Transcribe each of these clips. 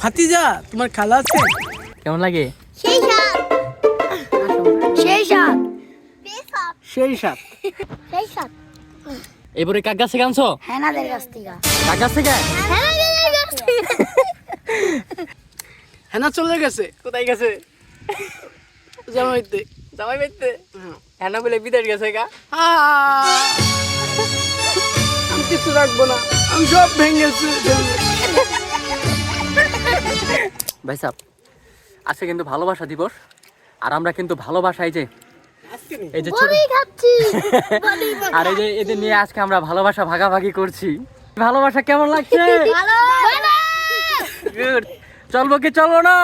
ভাতিজা তোমার খালা আছে? কেমন লাগে? সেই সাত সেই সাত সেই সাত। সেই সাত এবারে কাক গাছ থেকে আনছো? হেনাদের কাছ থেকে কাক গাছ থেকে? হেনাদের কাছ থেকে হেনা চলে গেছে। কোথায় গেছে? জামাইতে। জামাই বাইতে? হেনা বলে বিদেশ গেছে গা? আমি কিছু রাখবো না, আমি সব ভেঙেছি। ভাই সাহেব, আজকে কিন্তু ভালোবাসা দিবস, আর আমরা কিন্তু ভালোবাসাই যে এই যে ছোট বড়ি খাচ্ছি আর এই যে এদের নিয়ে আজকে আমরা ভালোবাসা ভাগাভাগি করছি। ভালোবাসা কেমন লাগছে? ভালো Good. চলবো কি চলবো না?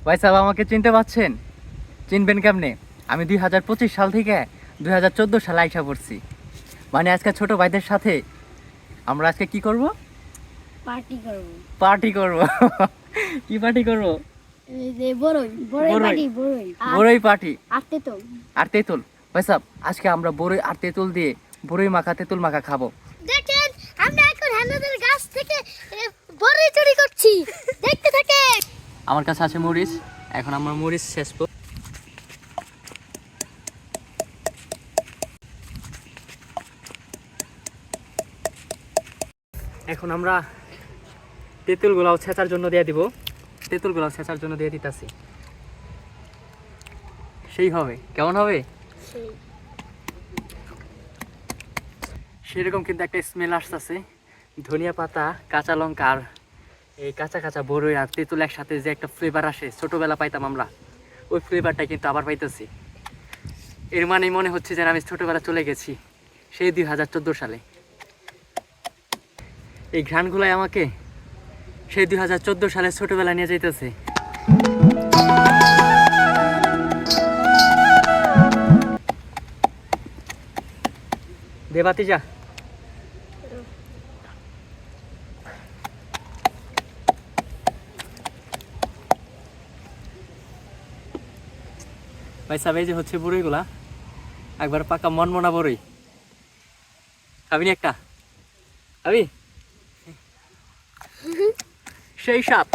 ভাই সাহেব, আমাকে চিনতে পারছেন? চিনবেন কেমনে? আমি 2025 সাল থেকে 2014 সালে আইসা পড়ছি। মানে আজকে ছোট ভাইদের সাথে আমরা আজকে কি করব? পার্টি করব পার্টি করব। কি পার্টি করব? এই যে বড়ই বড়ই বড়ই। পার্টি বড়ই বড়ই পার্টি আটতে তো আর তেঁতুল। ভাই সাহেব, আজকে আমরা বড়ই আর তেঁতুল দিয়ে বড়ই মাখা তেঁতুল মাখা খাবো। দেখেন আমরা এখন হেনাদের গাছ থেকে বড়ই চুরি করছি, দেখতে থাকেন। আমার কাছে আছে মরিচ, এখন আমরা মরিচ শেষবো। এখন আমরা তেঁতুলগুলাও ছেঁচার জন্য দিয়ে দিব। তেঁতুলগুলাও ছেঁচার জন্য দিয়ে দিতেছি। সেই হবে, কেমন হবে? সেরকম কিন্তু একটা স্মেল আসতেছে। ধনিয়া পাতা, কাঁচা লঙ্কা আর এই কাঁচা কাঁচা বড়ই আর তেঁতুল একসাথে যে একটা ফ্লেভার আসে, ছোটবেলা পাইতাম আমরা, ওই ফ্লেভারটা কিন্তু আবার পাইতেছি। এর মানে মনে হচ্ছে যে আমি ছোটবেলা চলে গেছি সেই 2014 সালে। এই ঘ্রাণগুলাই আমাকে সেই 2014 সালে ছোটবেলা নিয়ে যাইতেছে। দেবাতি যা। ভাই সাহেব, এই যে হচ্ছে বড়ইগুলা, একবার পাকা মনমনা বড়ই। খাবি নি একটা? খাবি? সেই স্বাদ,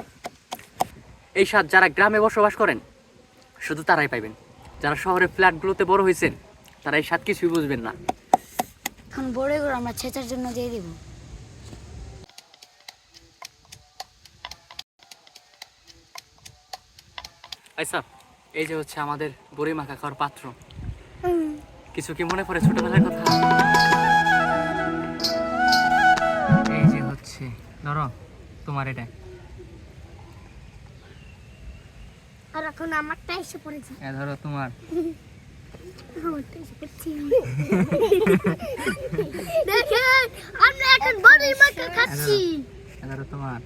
এই স্বাদ যারা গ্রামে বসবাস করেন শুধু তারাই পাইবেন। যারা শহরে ফ্ল্যাটগুলোতে বড় হয়েছেন তারা এই স্বাদ কিছুই বুঝবেন না। এখন বড়ইগুলো আমরা ছেঁচার জন্য দিয়ে দিব। আচ্ছা, এই যে হচ্ছে আমাদের বড়ই মাখা খাওয়ার পাত্র। কিছু কি মনে পড়ে ছোটবেলার কথা? এই যে হচ্ছে, ধরো তোমার এটা, আর এখন আমারটা এসে পড়েছে। ধরো তোমার, আমারটা এসে পড়েছে। দেখেন আমরা এখন বড়ই মাখা খাচ্ছি। ধরো তোমার।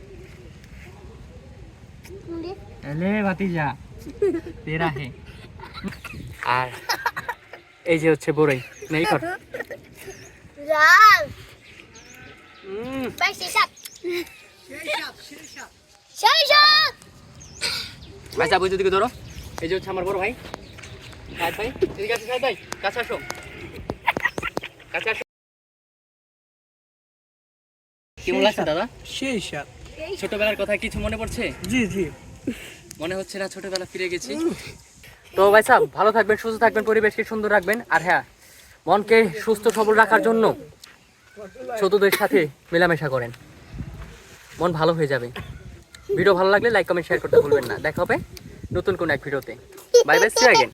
এলে ভাতিজা তেরা হে। আর এই যে হচ্ছে বড়ই, নেই কর। লাল ভাই সেই সাত সেই সাত ভাই যাবো দিকে ধরো। এই যে হচ্ছে আমার বড় ভাই সাহেদ ভাই, এদিকে আসো সাহেদ ভাই, কাছে আসো, কাছে আসো। কেমন লাগছে দাদা? সেই সাত। ছোটবেলার কথা কিছু মনে পড়ছে? জি জি। মনে হচ্ছে না ছোটবেলা ফিরে গেছি। তো ভাই সাহেব, ভালো থাকবেন, সুস্থ থাকবেন, পরিবেশকে সুন্দর রাখবেন। আর হ্যাঁ, মনকে সুস্থ সবল রাখার জন্য ছোটদের সাথে মেলামেশা করেন, মন ভালো হয়ে যাবে। ভিডিও ভালো লাগলে লাইক কমেন্ট শেয়ার করতে ভুলবেন না। দেখা হবে নতুন কোন এক ভিডিওতে। Bye bye, see you again.